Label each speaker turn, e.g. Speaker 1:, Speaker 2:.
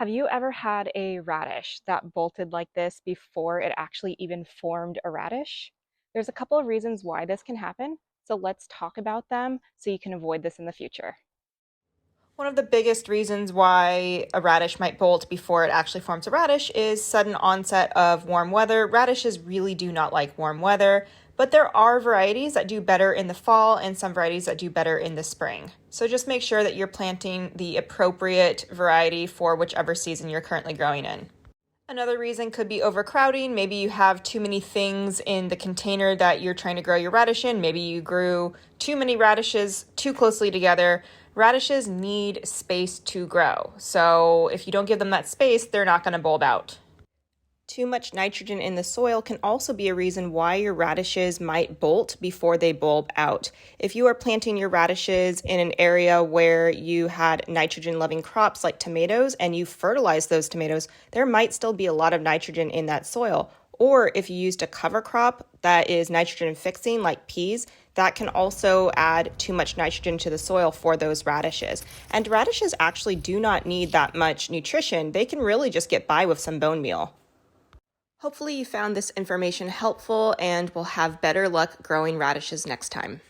Speaker 1: Have you ever had a radish that bolted like this before it actually even formed a radish? There's a couple of reasons why this can happen, so let's talk about them so you can avoid this in the future.
Speaker 2: One of the biggest reasons why a radish might bolt before it actually forms a radish is sudden onset of warm weather. Radishes really do not like warm weather, but there are varieties that do better in the fall and some varieties that do better in the spring. So just make sure that you're planting the appropriate variety for whichever season you're currently growing in. Another reason could be overcrowding. Maybe you have too many things in the container that you're trying to grow your radish in. Maybe you grew too many radishes too closely together. Radishes need space to grow. So if you don't give them that space, they're not going to bulb out. Too much nitrogen in the soil can also be a reason why your radishes might bolt before they bulb out. If you are planting your radishes in an area where you had nitrogen-loving crops like tomatoes and you fertilize those tomatoes, there might still be a lot of nitrogen in that soil. Or if you used a cover crop that is nitrogen fixing like peas, that can also add too much nitrogen to the soil for those radishes. And radishes actually do not need that much nutrition. They can really just get by with some bone meal. Hopefully you found this information helpful and will have better luck growing radishes next time.